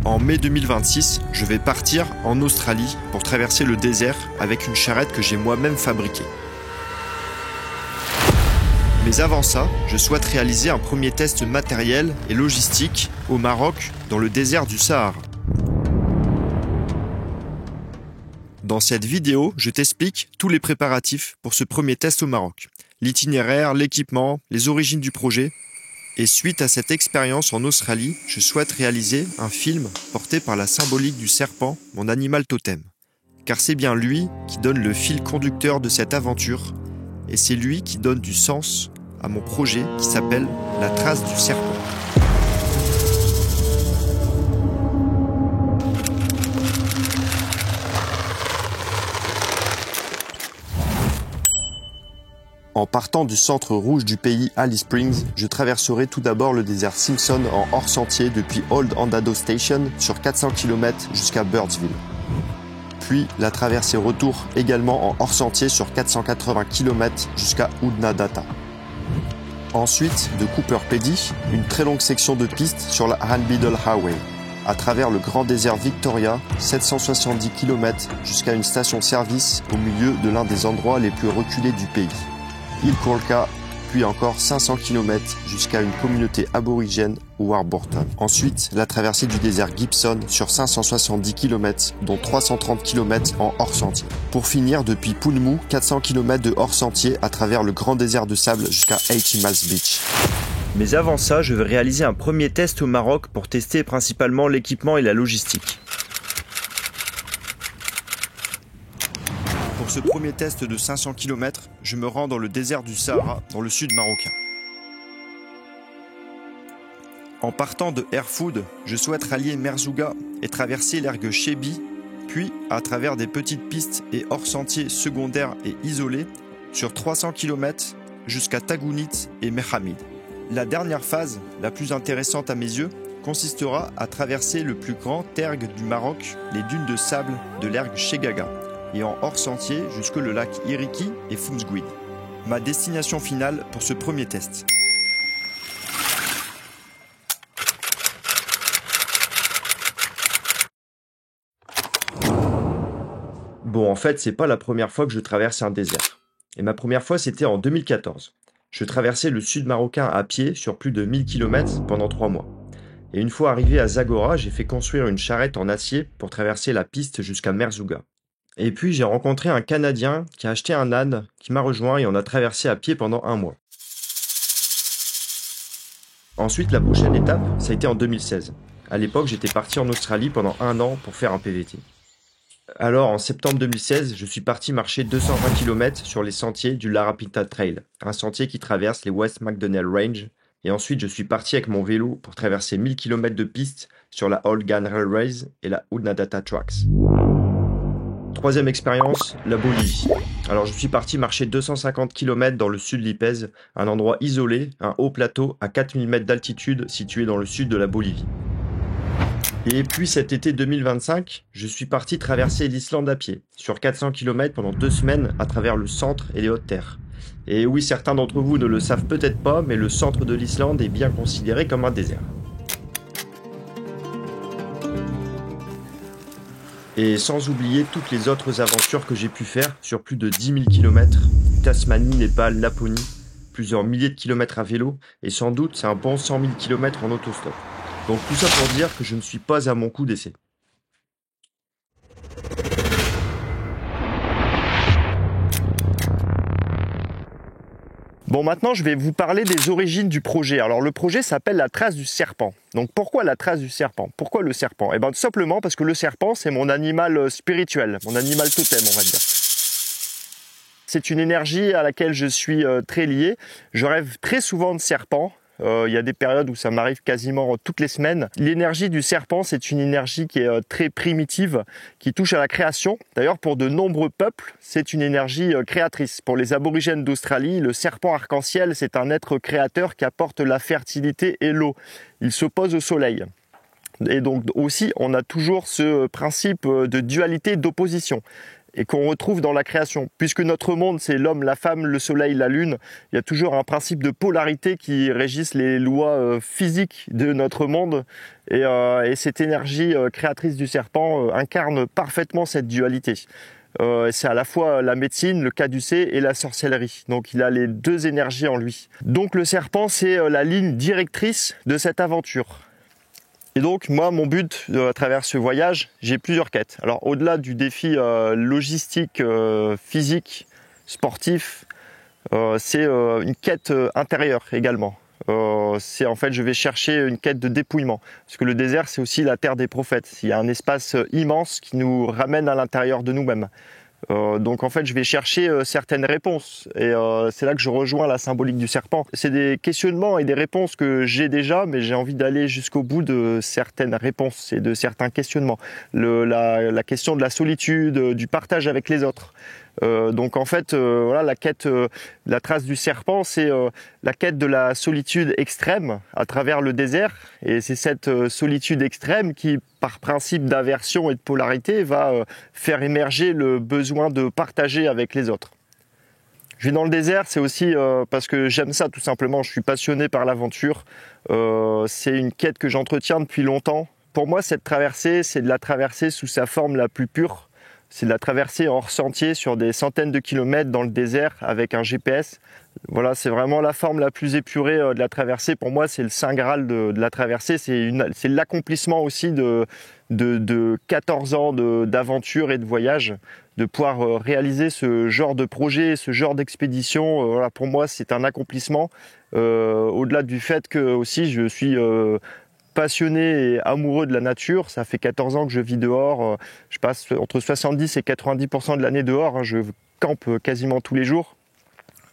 En mai 2026, je vais partir en Australie pour traverser le désert avec une charrette que j'ai moi-même fabriquée. Mais avant ça, je souhaite réaliser un premier test matériel et logistique au Maroc, dans le désert du Sahara. Dans cette vidéo, je t'explique tous les préparatifs pour ce premier test au Maroc. L'itinéraire, l'équipement, les origines du projet. Et suite à cette expérience en Australie, je souhaite réaliser un film porté par la symbolique du serpent, mon animal totem. Car c'est bien lui qui donne le fil conducteur de cette aventure, et c'est lui qui donne du sens à mon projet qui s'appelle La Trace du Serpent. En partant du centre rouge du pays, Alice Springs, je traverserai tout d'abord le désert Simpson en hors-sentier depuis Old Andado Station sur 400 km jusqu'à Birdsville. Puis la traversée retour également en hors-sentier sur 480 km jusqu'à Oudnadatta. Ensuite, de Cooper Pedy, une très longue section de piste sur la Hanbiddle Highway, à travers le grand désert Victoria, 770 km jusqu'à une station-service au milieu de l'un des endroits les plus reculés du pays. Île Kolka, puis encore 500 km jusqu'à une communauté aborigène Warburton. Ensuite, la traversée du désert Gibson sur 570 km, dont 330 km en hors-sentier. Pour finir, depuis Poulmou, 400 km de hors-sentier à travers le grand désert de sable jusqu'à 80 Miles Beach. Mais avant ça, je vais réaliser un premier test au Maroc pour tester principalement l'équipement et la logistique. Pour ce premier test de 500 km, je me rends dans le désert du Sahara, dans le sud marocain. En partant de Erfoud, je souhaite rallier Merzouga et traverser l'ergue Chebi, puis à travers des petites pistes et hors-sentiers secondaires et isolés, sur 300 km jusqu'à Tagounit et Mehamid. La dernière phase, la plus intéressante à mes yeux, consistera à traverser le plus grand ergue du Maroc, les dunes de sable de l'ergue Chegaga, et en hors-sentier jusque le lac Iriki et Foumsgouid. Ma destination finale pour ce premier test. Bon, en fait, c'est pas la première fois que je traverse un désert. Et ma première fois, c'était en 2014. Je traversais le sud marocain à pied sur plus de 1000 km pendant 3 mois. Et une fois arrivé à Zagora, j'ai fait construire une charrette en acier pour traverser la piste jusqu'à Merzouga. Et puis j'ai rencontré un Canadien qui a acheté un âne, qui m'a rejoint et on a traversé à pied pendant 1 mois. Ensuite, la prochaine étape, ça a été en 2016. À l'époque, j'étais parti en Australie pendant 1 an pour faire un PVT. Alors, en septembre 2016, je suis parti marcher 220 km sur les sentiers du Larapinta Trail, un sentier qui traverse les West MacDonnell Range. Et ensuite, je suis parti avec mon vélo pour traverser 1000 km de piste sur la Old Ghan Railways et la Oudnadatta Tracks. Troisième expérience, la Bolivie. Alors je suis parti marcher 250 km dans le sud Lipèze, un endroit isolé, un haut plateau à 4000 mètres d'altitude situé dans le sud de la Bolivie. Et puis cet été 2025, je suis parti traverser l'Islande à pied, sur 400 km pendant 2 semaines à travers le centre et les Hautes-Terres. Et oui, certains d'entre vous ne le savent peut-être pas, mais le centre de l'Islande est bien considéré comme un désert. Et sans oublier toutes les autres aventures que j'ai pu faire sur plus de 10 000 km, Tasmanie, Népal, Laponie, plusieurs milliers de kilomètres à vélo, et sans doute c'est un bon 100 000 km en autostop. Donc tout ça pour dire que je ne suis pas à mon coup d'essai. Bon, maintenant je vais vous parler des origines du projet. Alors le projet s'appelle La Trace du Serpent. Donc pourquoi la trace du serpent? Pourquoi le serpent? Eh bien tout simplement parce que le serpent c'est mon animal spirituel, mon animal totem on va dire. C'est une énergie à laquelle je suis très lié. Je rêve très souvent de serpents. Il y a des périodes où ça m'arrive quasiment toutes les semaines. L'énergie du serpent, c'est une énergie qui est très primitive, qui touche à la création. D'ailleurs, pour de nombreux peuples, c'est une énergie créatrice. Pour les aborigènes d'Australie, le serpent arc-en-ciel, c'est un être créateur qui apporte la fertilité et l'eau. Il s'oppose au soleil. Et donc aussi, on a toujours ce principe de dualité, d'opposition. et qu'on retrouve dans la création. Puisque notre monde, c'est l'homme, la femme, le soleil, la lune, il y a toujours un principe de polarité qui régisse les lois physiques de notre monde. Et cette énergie créatrice du serpent incarne parfaitement cette dualité. C'est à la fois la médecine, le caducée et la sorcellerie. Donc il a les deux énergies en lui. Donc le serpent, c'est la ligne directrice de cette aventure. Et donc moi, mon but à travers ce voyage, j'ai plusieurs quêtes. Alors au-delà du défi logistique, physique, sportif, c'est une quête intérieure également. En fait, je vais chercher une quête de dépouillement. Parce que le désert, c'est aussi la terre des prophètes. Il y a un espace immense qui nous ramène à l'intérieur de nous-mêmes. Donc en fait, je vais chercher certaines réponses. Et c'est là que je rejoins la symbolique du serpent. C'est des questionnements et des réponses que j'ai déjà, mais j'ai envie d'aller jusqu'au bout de certaines réponses et de certains questionnements. La question de la solitude, du partage avec les autres. Donc en fait, voilà, la quête, la trace du serpent, c'est la quête de la solitude extrême à travers le désert. Et c'est cette solitude extrême qui, par principe d'aversion et de polarité, va faire émerger le besoin de partager avec les autres. Je vais dans le désert, c'est aussi parce que j'aime ça tout simplement. Je suis passionné par l'aventure. C'est une quête que j'entretiens depuis longtemps. Pour moi, cette traversée, c'est de la traversée sous sa forme la plus pure. C'est de la traversée hors sentier sur des centaines de kilomètres dans le désert avec un GPS. Voilà, c'est vraiment la forme la plus épurée de la traversée. Pour moi, c'est le saint graal de la traversée. C'est l'accomplissement aussi de 14 ans d'aventure et de voyage, de pouvoir réaliser ce genre de projet, ce genre d'expédition. Voilà, pour moi, c'est un accomplissement. Au-delà du fait que aussi je suis passionné et amoureux de la nature. Ça fait 14 ans que je vis dehors. Je passe entre 70 et 90% de l'année dehors. Je campe quasiment tous les jours.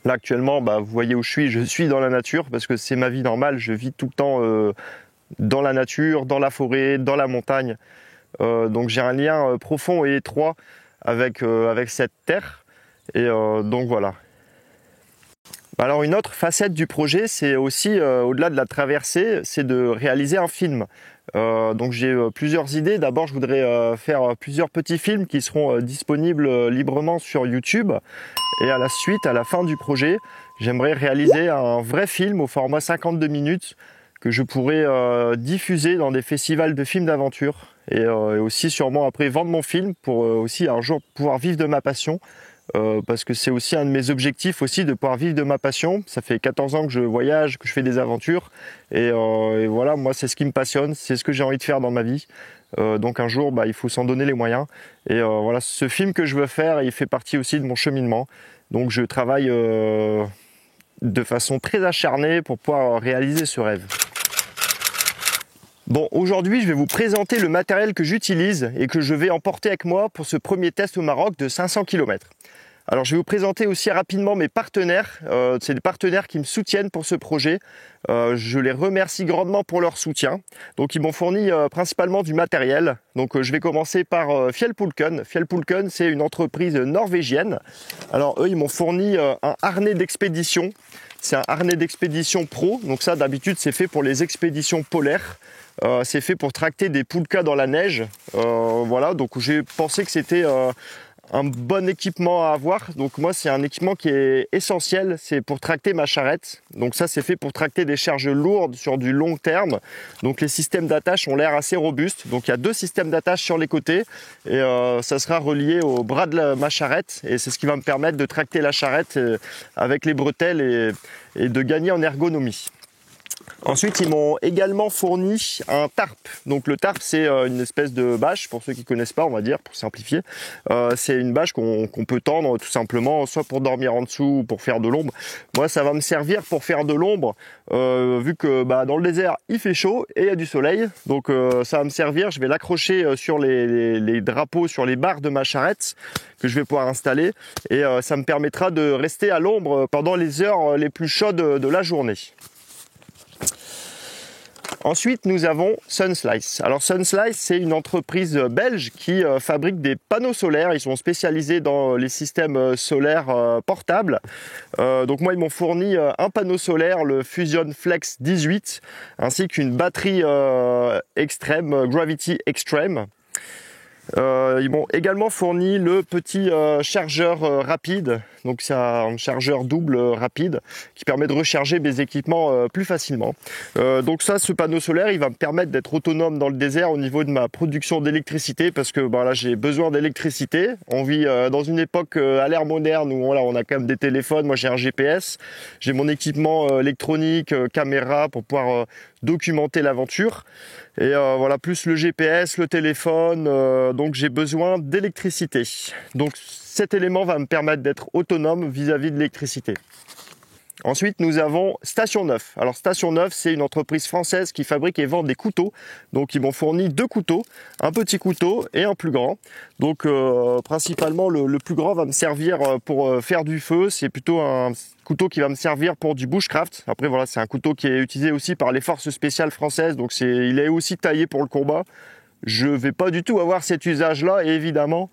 Là actuellement, vous voyez où je suis dans la nature parce que c'est ma vie normale. Je vis tout le temps dans la nature, dans la forêt, dans la montagne. Donc j'ai un lien profond et étroit avec cette terre. Et donc voilà. Alors une autre facette du projet, c'est aussi, au-delà de la traversée, c'est de réaliser un film. Donc j'ai plusieurs idées. D'abord, je voudrais faire plusieurs petits films qui seront disponibles librement sur YouTube. Et à la suite, à la fin du projet, j'aimerais réaliser un vrai film au format 52 minutes que je pourrais diffuser dans des festivals de films d'aventure. Et aussi sûrement après vendre mon film pour aussi un jour pouvoir vivre de ma passion. Parce que c'est aussi un de mes objectifs aussi de pouvoir vivre de ma passion. Ça fait 14 ans que je voyage, que je fais des aventures et voilà, moi c'est ce qui me passionne, c'est ce que j'ai envie de faire dans ma vie. Donc un jour il faut s'en donner les moyens et voilà, ce film que je veux faire, il fait partie aussi de mon cheminement. Donc je travaille de façon très acharnée pour pouvoir réaliser ce rêve. Bon, aujourd'hui, je vais vous présenter le matériel que j'utilise et que je vais emporter avec moi pour ce premier test au Maroc de 500 km. Alors, je vais vous présenter aussi rapidement mes partenaires. C'est des partenaires qui me soutiennent pour ce projet. Je les remercie grandement pour leur soutien. Donc, ils m'ont fourni principalement du matériel. Donc, je vais commencer par Fjellpulken. Fjellpulken, c'est une entreprise norvégienne. Alors, eux, ils m'ont fourni un harnais d'expédition. C'est un harnais d'expédition pro. Donc ça, d'habitude, c'est fait pour les expéditions polaires. C'est fait pour tracter des poulkas dans la neige. Voilà, donc j'ai pensé que c'était un bon équipement à avoir. Donc moi, c'est un équipement qui est essentiel. C'est pour tracter ma charrette. Donc ça, c'est fait pour tracter des charges lourdes sur du long terme. Donc les systèmes d'attache ont l'air assez robustes. Donc il y a 2 systèmes d'attache sur les côtés. Et ça sera relié au bras de ma charrette. Et c'est ce qui va me permettre de tracter la charrette avec les bretelles et de gagner en ergonomie. Ensuite, ils m'ont également fourni un tarp. Donc le tarp, c'est une espèce de bâche, pour ceux qui ne connaissent pas, on va dire, pour simplifier. C'est une bâche qu'on peut tendre tout simplement, soit pour dormir en dessous ou pour faire de l'ombre. Moi, ça va me servir pour faire de l'ombre, vu que dans le désert, il fait chaud et il y a du soleil. Donc ça va me servir, je vais l'accrocher sur les drapeaux, sur les barres de ma charrette, que je vais pouvoir installer. Et ça me permettra de rester à l'ombre pendant les heures les plus chaudes de la journée. Ensuite, nous avons Sunslice. Alors Sunslice, c'est une entreprise belge qui fabrique des panneaux solaires. Ils sont spécialisés dans les systèmes solaires portables. Donc moi, ils m'ont fourni un panneau solaire, le Fusion Flex 18, ainsi qu'une batterie extrême, Gravity Extreme. Ils m'ont également fourni le petit chargeur rapide. Donc c'est un chargeur double rapide qui permet de recharger mes équipements plus facilement. Donc ça, ce panneau solaire, il va me permettre d'être autonome dans le désert au niveau de ma production d'électricité parce que là j'ai besoin d'électricité. On vit dans une époque à l'ère moderne où voilà, on a quand même des téléphones. Moi j'ai un GPS, j'ai mon équipement électronique, caméra pour pouvoir documenter l'aventure. Et voilà, plus le GPS, le téléphone, donc j'ai besoin d'électricité. Donc cet élément va me permettre d'être autonome vis-à-vis de l'électricité. Ensuite, nous avons Station 9. Alors Station 9, c'est une entreprise française qui fabrique et vend des couteaux. Donc ils m'ont fourni 2 couteaux, un petit couteau et un plus grand. Donc principalement le plus grand va me servir pour faire du feu. C'est plutôt un couteau qui va me servir pour du bushcraft. Après voilà, c'est un couteau qui est utilisé aussi par les forces spéciales françaises. Donc il est aussi taillé pour le combat. Je vais pas du tout avoir cet usage-là, évidemment.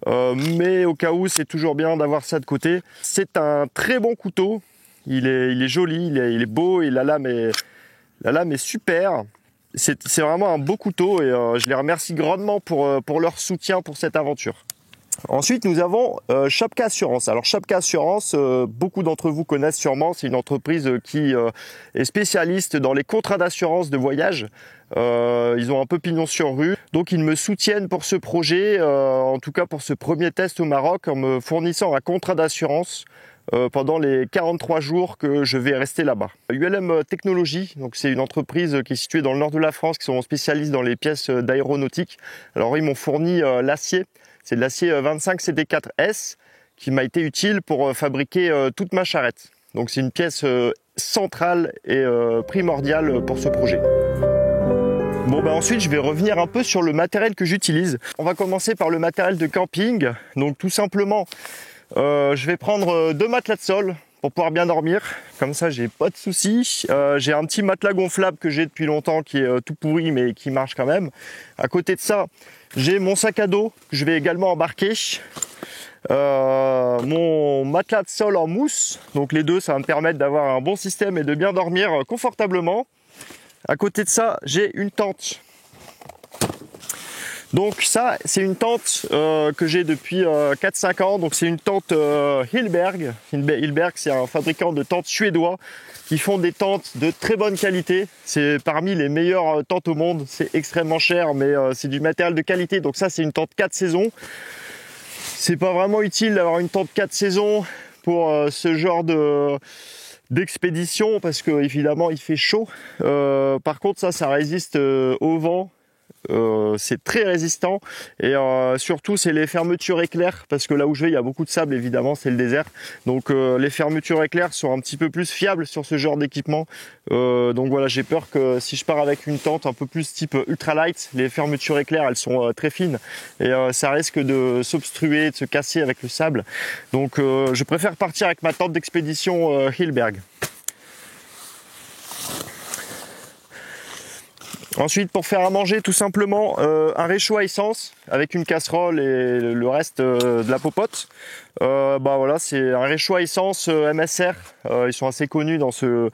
Mais au cas où, c'est toujours bien d'avoir ça de côté. C'est un très bon couteau. Il est joli, il est beau et la lame est super. C'est vraiment un beau couteau et je les remercie grandement pour leur soutien pour cette aventure. Ensuite, nous avons Shopka Assurance. Alors Shopka Assurance, beaucoup d'entre vous connaissent sûrement, c'est une entreprise qui est spécialiste dans les contrats d'assurance de voyage. Ils ont un peu pignon sur rue, donc ils me soutiennent pour ce projet, en tout cas pour ce premier test au Maroc, en me fournissant un contrat d'assurance pendant les 43 jours que je vais rester là-bas. ULM Technologies, donc c'est une entreprise qui est située dans le nord de la France, qui sont spécialistes dans les pièces d'aéronautique. Alors ils m'ont fourni l'acier. C'est de l'acier 25 CD4S qui m'a été utile pour fabriquer toute ma charrette. Donc c'est une pièce centrale et primordiale pour ce projet. Bon ensuite je vais revenir un peu sur le matériel que j'utilise. On va commencer par le matériel de camping. Donc tout simplement, je vais prendre 2 matelas de sol pour pouvoir bien dormir. Comme ça j'ai pas de soucis. J'ai un petit matelas gonflable que j'ai depuis longtemps qui est tout pourri mais qui marche quand même. À côté de ça, j'ai mon sac à dos que je vais également embarquer. Mon matelas de sol en mousse. Donc les deux, ça va me permettre d'avoir un bon système et de bien dormir confortablement. À côté de ça, j'ai une tente. Donc ça, c'est une tente que j'ai depuis 4-5 ans. Donc c'est une tente Hillberg. Hillberg, c'est un fabricant de tentes suédois qui font des tentes de très bonne qualité. C'est parmi les meilleures tentes au monde. C'est extrêmement cher, mais c'est du matériel de qualité. Donc ça, c'est une tente 4 saisons. C'est pas vraiment utile d'avoir une tente 4 saisons pour ce genre d'expédition parce que évidemment il fait chaud. Par contre, ça résiste au vent. C'est très résistant et surtout c'est les fermetures éclairs parce que là où je vais il y a beaucoup de sable évidemment, c'est le désert, donc les fermetures éclairs sont un petit peu plus fiables sur ce genre d'équipement. Donc voilà, j'ai peur que si je pars avec une tente un peu plus type ultralight, les fermetures éclairs elles sont très fines et ça risque de s'obstruer, de se casser avec le sable. Donc je préfère partir avec ma tente d'expédition Hillberg. Ensuite, pour faire à manger, tout simplement un réchaud à essence avec une casserole et le reste de la popote. Voilà, c'est un réchaud à essence MSR. Ils sont assez connus dans ce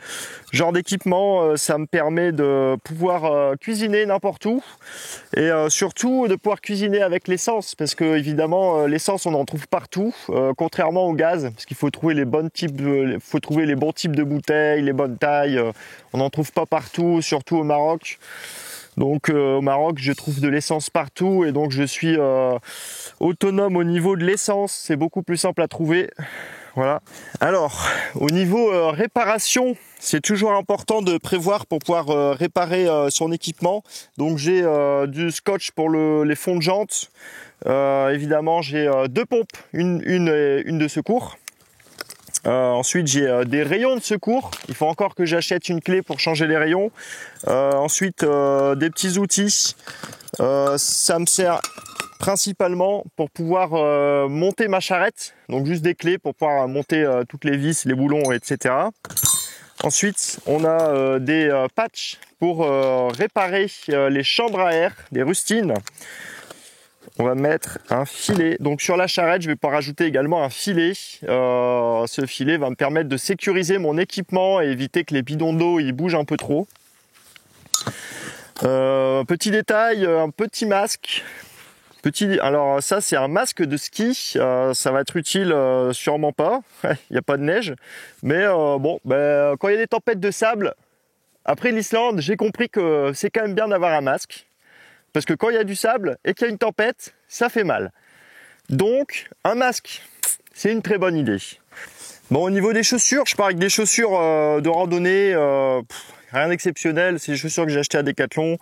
genre d'équipement. Ça me permet de pouvoir cuisiner n'importe où et surtout de pouvoir cuisiner avec l'essence parce que évidemment l'essence on en trouve partout, contrairement au gaz parce qu'il faut trouver les bons types de bouteilles, les bonnes tailles. On n'en trouve pas partout, surtout au Maroc. Donc au Maroc, je trouve de l'essence partout et donc je suis autonome au niveau de l'essence. C'est beaucoup plus simple à trouver. Voilà. Alors, au niveau réparation, c'est toujours important de prévoir pour pouvoir réparer son équipement. Donc j'ai du scotch pour les fonds de jantes. Évidemment, j'ai 2 pompes, une de secours. Ensuite j'ai des rayons de secours, il faut encore que j'achète une clé pour changer les rayons. Ensuite des petits outils, ça me sert principalement pour pouvoir monter ma charrette, donc juste des clés pour pouvoir monter toutes les vis, les boulons, etc. Ensuite on a des patchs pour réparer les chambres à air, des rustines. On va mettre un filet. Donc sur la charrette, je vais pouvoir rajouter également un filet. Ce filet va me permettre de sécuriser mon équipement et éviter que les bidons d'eau ils bougent un peu trop. Petit détail, un petit masque Alors ça c'est un masque de ski, ça va être utile sûrement pas, il n'y a pas de neige, mais quand il y a des tempêtes de sable, après l'Islande, j'ai compris que c'est quand même bien d'avoir un masque, parce que quand il y a du sable et qu'il y a une tempête, ça fait mal. Donc un masque, c'est une très bonne idée. Bon, au niveau des chaussures, je pars avec des chaussures de randonnée, rien d'exceptionnel, c'est des chaussures que j'ai achetées à Decathlon,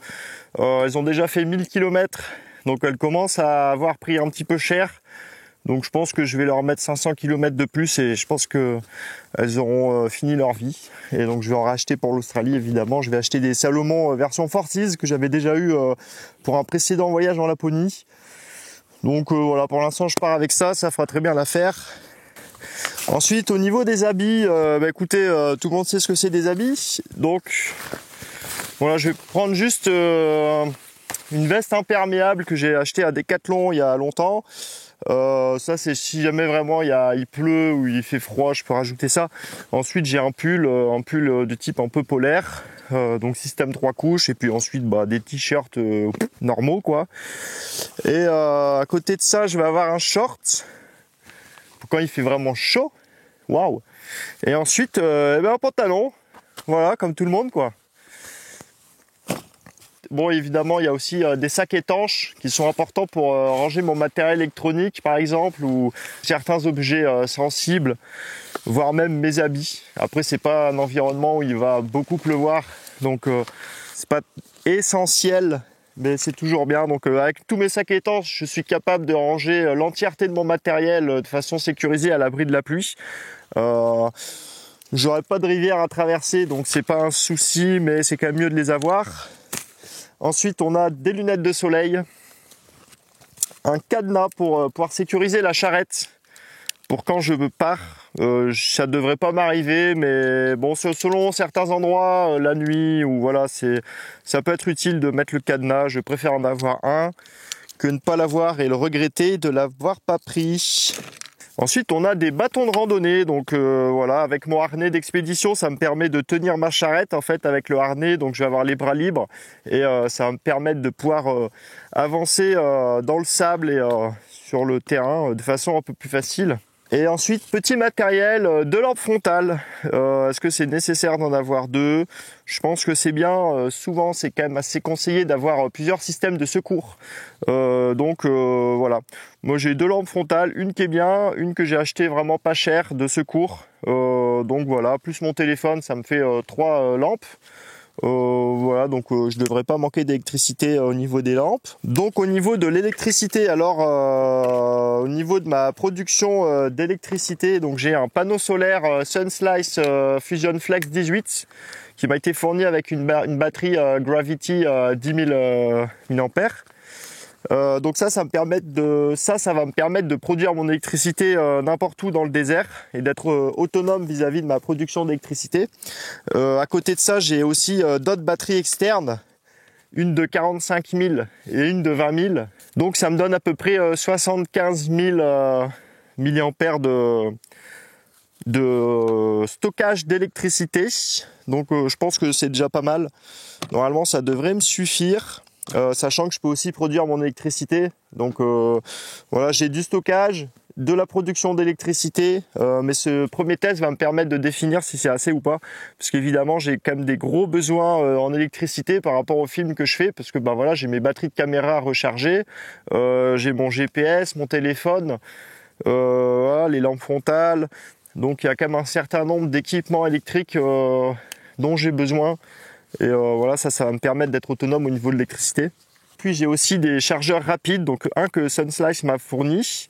elles ont déjà fait 1000 km. Donc elles commencent à avoir pris un petit peu cher. Donc je pense que je vais leur mettre 500 km de plus et je pense que elles auront fini leur vie. Et donc je vais en racheter pour l'Australie évidemment. Je vais acheter des Salomon version Forces que j'avais déjà eu pour un précédent voyage en Laponie. Donc voilà, pour l'instant je pars avec ça, ça fera très bien l'affaire. Ensuite au niveau des habits, écoutez, tout le monde sait ce que c'est des habits. Donc voilà, je vais prendre juste une veste imperméable que j'ai achetée à Decathlon il y a longtemps. Ça c'est si jamais vraiment il pleut ou il fait froid, je peux rajouter ça. Ensuite j'ai un pull de type un peu polaire, donc système 3 couches, et puis ensuite des t-shirts normaux quoi. Et à côté de ça je vais avoir un short pour quand il fait vraiment chaud. Waouh. Et ensuite un pantalon, voilà, comme tout le monde quoi. Bon, évidemment, il y a aussi des sacs étanches qui sont importants pour ranger mon matériel électronique, par exemple, ou certains objets sensibles, voire même mes habits. Après, c'est pas un environnement où il va beaucoup pleuvoir, donc c'est pas essentiel, mais c'est toujours bien. Donc, avec tous mes sacs étanches, je suis capable de ranger l'entièreté de mon matériel de façon sécurisée à l'abri de la pluie. J'aurai pas de rivière à traverser, donc c'est pas un souci, mais c'est quand même mieux de les avoir. Ensuite, on a des lunettes de soleil, un cadenas pour pouvoir sécuriser la charrette pour quand je pars. Ça ne devrait pas m'arriver, mais bon, selon certains endroits, la nuit, ou voilà, ça peut être utile de mettre le cadenas. Je préfère en avoir un que ne pas l'avoir et le regretter de l'avoir pas pris. Ensuite, on a des bâtons de randonnée, donc voilà, avec mon harnais d'expédition, ça me permet de tenir ma charrette en fait avec le harnais, donc je vais avoir les bras libres et ça va me permettre de pouvoir avancer dans le sable et sur le terrain de façon un peu plus facile. Et ensuite, petit matériel, de lampe frontale. Est-ce que c'est nécessaire d'en avoir deux? Je pense que c'est bien. Souvent, c'est quand même assez conseillé d'avoir plusieurs systèmes de secours. Donc voilà. Moi, j'ai deux lampes frontales, une qui est bien, une que j'ai achetée vraiment pas cher de secours. Donc voilà, plus mon téléphone, ça me fait 3 lampes. Voilà, donc je devrais pas manquer d'électricité au niveau des lampes. Donc au niveau de l'électricité, alors au niveau de ma production d'électricité, donc j'ai un panneau solaire Sunslice Fusion Flex 18 qui m'a été fourni avec une batterie Gravity 10 000 mAh. Donc ça va me permettre de produire mon électricité n'importe où dans le désert et d'être autonome vis-à-vis de ma production d'électricité. À côté de ça, j'ai aussi d'autres batteries externes, une de 45 000 et une de 20 000. Donc ça me donne à peu près 75 000 milliampères de stockage d'électricité. Donc je pense que c'est déjà pas mal. Normalement, ça devrait me suffire. Sachant que je peux aussi produire mon électricité, donc voilà, j'ai du stockage, de la production d'électricité, mais ce premier test va me permettre de définir si c'est assez ou pas, parce qu'évidemment j'ai quand même des gros besoins en électricité par rapport au film que je fais, parce que voilà, j'ai mes batteries de caméra rechargées, j'ai mon GPS, mon téléphone, voilà, les lampes frontales, donc il y a quand même un certain nombre d'équipements électriques dont j'ai besoin. Et voilà, ça va me permettre d'être autonome au niveau de l'électricité. Puis j'ai aussi des chargeurs rapides, donc un que Sunslice m'a fourni,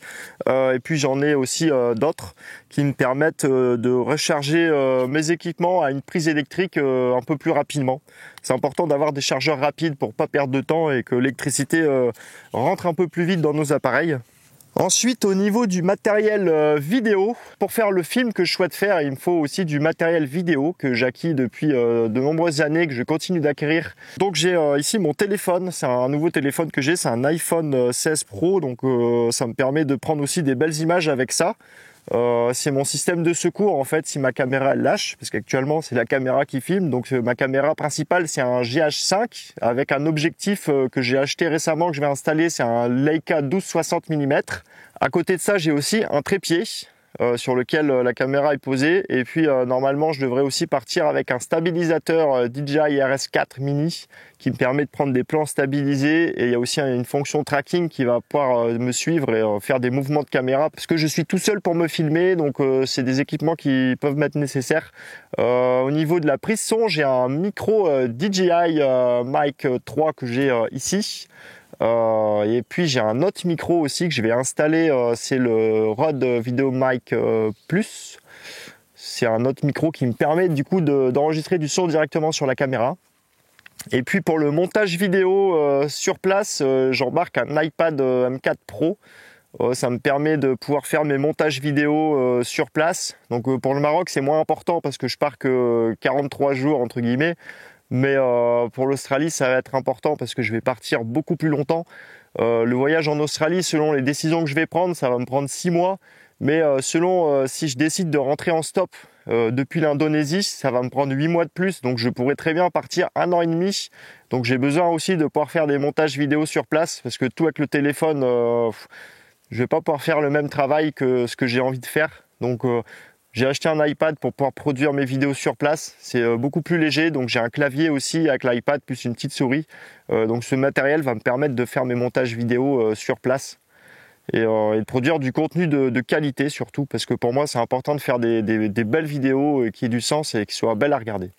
et puis j'en ai aussi d'autres qui me permettent de recharger mes équipements à une prise électrique un peu plus rapidement. C'est important d'avoir des chargeurs rapides pour pas perdre de temps et que l'électricité rentre un peu plus vite dans nos appareils. Ensuite, au niveau du matériel vidéo, pour faire le film que je souhaite faire, il me faut aussi du matériel vidéo que j'acquis depuis de nombreuses années, que je continue d'acquérir. Donc j'ai ici mon téléphone, c'est un nouveau téléphone que j'ai, c'est un iPhone 16 Pro, donc ça me permet de prendre aussi des belles images avec ça. C'est mon système de secours en fait si ma caméra elle lâche, parce qu'actuellement c'est la caméra qui filme. Donc ma caméra principale c'est un GH5 avec un objectif que j'ai acheté récemment, que je vais installer, c'est un Leica 12-60 mm. À côté de ça j'ai aussi un trépied sur lequel la caméra est posée, et puis normalement je devrais aussi partir avec un stabilisateur DJI RS4 mini qui me permet de prendre des plans stabilisés, et il y a aussi une fonction tracking qui va pouvoir me suivre et faire des mouvements de caméra, parce que je suis tout seul pour me filmer, donc c'est des équipements qui peuvent m'être nécessaires. Au niveau de la prise son, j'ai un micro DJI Mic 3 que j'ai ici. Et puis j'ai un autre micro aussi que je vais installer, c'est le Rode VideoMic Plus. C'est un autre micro qui me permet du coup d'enregistrer du son directement sur la caméra. Et puis pour le montage vidéo sur place, j'embarque un iPad M4 Pro. Ça me permet de pouvoir faire mes montages vidéo sur place. Donc pour le Maroc c'est moins important parce que je pars que 43 jours entre guillemets. Mais pour l'Australie, ça va être important parce que je vais partir beaucoup plus longtemps. Le voyage en Australie, selon les décisions que je vais prendre, ça va me prendre 6 mois. Mais selon si je décide de rentrer en stop depuis l'Indonésie, ça va me prendre 8 mois de plus. Donc je pourrais très bien partir 1 an et demi. Donc j'ai besoin aussi de pouvoir faire des montages vidéo sur place parce que tout avec le téléphone, je vais pas pouvoir faire le même travail que ce que j'ai envie de faire. Donc j'ai acheté un iPad pour pouvoir produire mes vidéos sur place. C'est beaucoup plus léger, donc j'ai un clavier aussi avec l'iPad plus une petite souris. Donc ce matériel va me permettre de faire mes montages vidéo sur place et de produire du contenu de qualité surtout, parce que pour moi c'est important de faire des belles vidéos qui aient du sens et qui soient belles à regarder.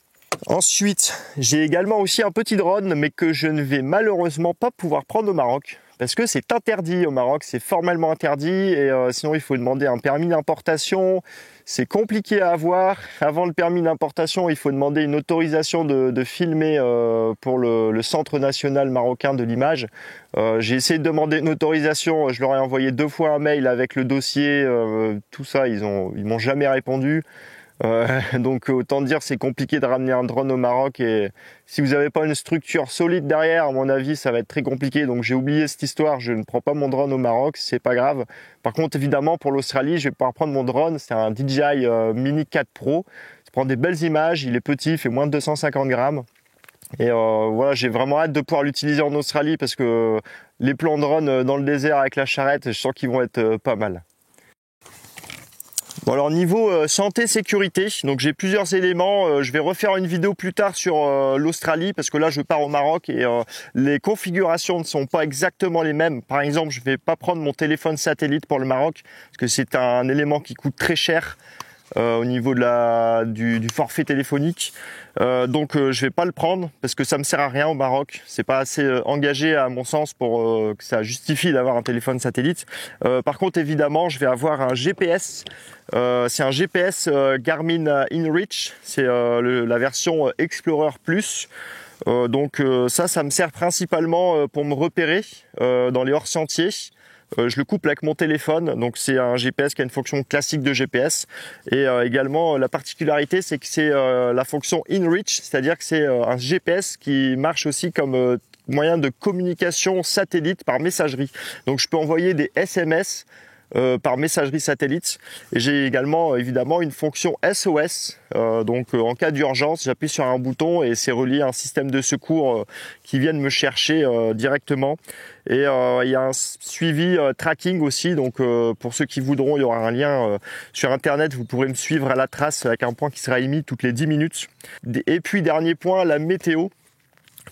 Ensuite, j'ai également aussi un petit drone, mais que je ne vais malheureusement pas pouvoir prendre au Maroc. Parce que c'est interdit au Maroc, c'est formellement interdit, et sinon il faut demander un permis d'importation. C'est compliqué à avoir. Avant le permis d'importation, il faut demander une autorisation de filmer pour le Centre national marocain de l'image. J'ai essayé de demander une autorisation, je leur ai envoyé 2 fois un mail avec le dossier, tout ça, ils m'ont jamais répondu. Donc autant dire c'est compliqué de ramener un drone au Maroc, et si vous n'avez pas une structure solide derrière, à mon avis ça va être très compliqué. Donc j'ai oublié cette histoire, je ne prends pas mon drone au Maroc, c'est pas grave. Par contre évidemment pour l'Australie je vais pouvoir prendre mon drone, c'est un DJI Mini 4 Pro. Ça prend des belles images, il est petit, il fait moins de 250 grammes. Et voilà, j'ai vraiment hâte de pouvoir l'utiliser en Australie parce que les plans drone dans le désert avec la charrette, je sens qu'ils vont être pas mal. Bon alors niveau santé sécurité, donc j'ai plusieurs éléments. Je vais refaire une vidéo plus tard sur l'Australie parce que là je pars au Maroc et les configurations ne sont pas exactement les mêmes. Par exemple, je vais pas prendre mon téléphone satellite pour le Maroc parce que c'est un élément qui coûte très cher au niveau de du forfait téléphonique. Donc je vais pas le prendre parce que ça me sert à rien au Maroc. C'est pas assez engagé à mon sens pour que ça justifie d'avoir un téléphone satellite. Par contre évidemment je vais avoir un GPS. C'est un GPS Garmin InReach. C'est la version Explorer Plus. Donc ça me sert principalement pour me repérer dans les hors-sentiers. Je le couple avec mon téléphone, donc c'est un GPS qui a une fonction classique de GPS. Et également la particularité c'est que c'est la fonction InReach, c'est-à-dire que c'est un GPS qui marche aussi comme moyen de communication satellite par messagerie. Donc je peux envoyer des SMS par messagerie satellite. Et j'ai également évidemment une fonction SOS. Donc en cas d'urgence, j'appuie sur un bouton et c'est relié à un système de secours qui viennent me chercher directement. Et il y a un suivi tracking aussi. Donc pour ceux qui voudront, il y aura un lien sur internet. Vous pourrez me suivre à la trace avec un point qui sera émis toutes les 10 minutes. Et puis dernier point, la météo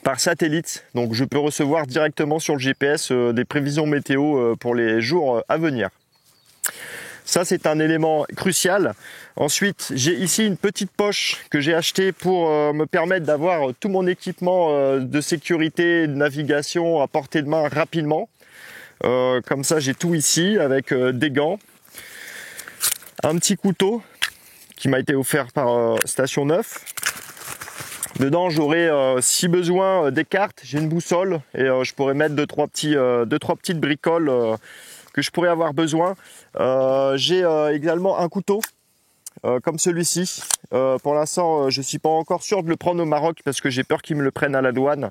par satellite. Donc je peux recevoir directement sur le GPS des prévisions météo pour les jours à venir. Ça, c'est un élément crucial. Ensuite, j'ai ici une petite poche que j'ai achetée pour me permettre d'avoir tout mon équipement de sécurité, de navigation à portée de main rapidement. Comme ça, j'ai tout ici avec des gants, un petit couteau qui m'a été offert par Station 9. Dedans, j'aurai, si besoin, des cartes. J'ai une boussole et je pourrais mettre deux, trois petites bricoles que je pourrais avoir besoin. J'ai également un couteau comme celui-ci. Pour l'instant, je suis pas encore sûr de le prendre au Maroc parce que j'ai peur qu'ils me le prennent à la douane.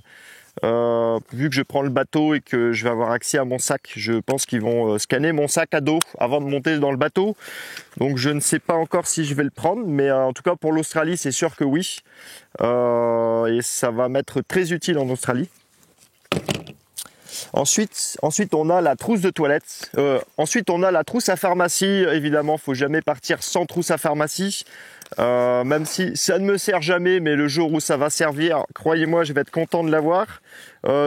Vu que je prends le bateau et que je vais avoir accès à mon sac, je pense qu'ils vont scanner mon sac à dos avant de monter dans le bateau. Donc je ne sais pas encore si je vais le prendre, mais en tout cas pour l'Australie, c'est sûr que oui. Et ça va m'être très utile en Australie. Ensuite, on a la trousse de toilette. Ensuite, on a la trousse à pharmacie. Évidemment, faut jamais partir sans trousse à pharmacie. Même si ça ne me sert jamais, mais le jour où ça va servir, croyez-moi, je vais être content de l'avoir.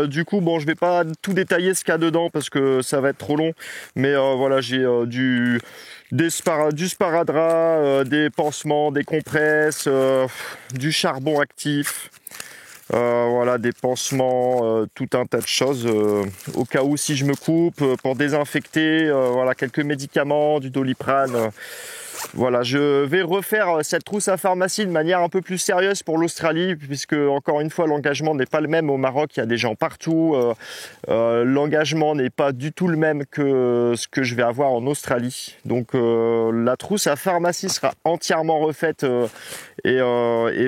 Du coup, bon, je vais pas tout détailler ce qu'il y a dedans parce que ça va être trop long. Mais voilà, j'ai du sparadrap, des pansements, des compresses, du charbon actif. Voilà, des pansements, tout un tas de choses au cas où si je me coupe, pour désinfecter, voilà, quelques médicaments, du Doliprane. Voilà, je vais refaire cette trousse à pharmacie de manière un peu plus sérieuse pour l'Australie, puisque encore une fois l'engagement n'est pas le même au Maroc, il y a des gens partout, l'engagement n'est pas du tout le même que ce que je vais avoir en Australie. Donc la trousse à pharmacie sera entièrement refaite et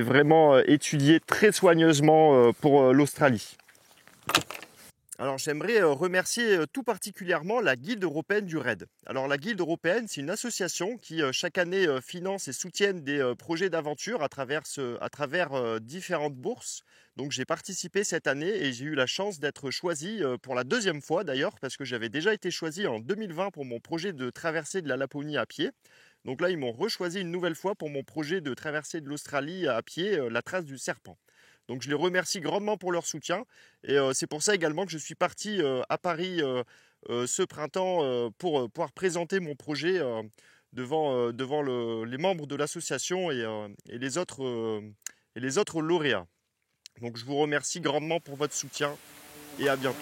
vraiment étudiée très soigneusement pour l'Australie. Alors j'aimerais remercier tout particulièrement la Guilde européenne du RAID. Alors la Guilde européenne, c'est une association qui chaque année finance et soutient des projets d'aventure à travers différentes bourses. Donc j'ai participé cette année et j'ai eu la chance d'être choisi pour la deuxième fois d'ailleurs, parce que j'avais déjà été choisi en 2020 pour mon projet de traversée de la Laponie à pied. Donc là ils m'ont rechoisi une nouvelle fois pour mon projet de traversée de l'Australie à pied, la trace du serpent. Donc je les remercie grandement pour leur soutien et c'est pour ça également que je suis parti à Paris ce printemps pour pouvoir présenter mon projet devant les membres de l'association et les autres lauréats. Donc je vous remercie grandement pour votre soutien et à bientôt.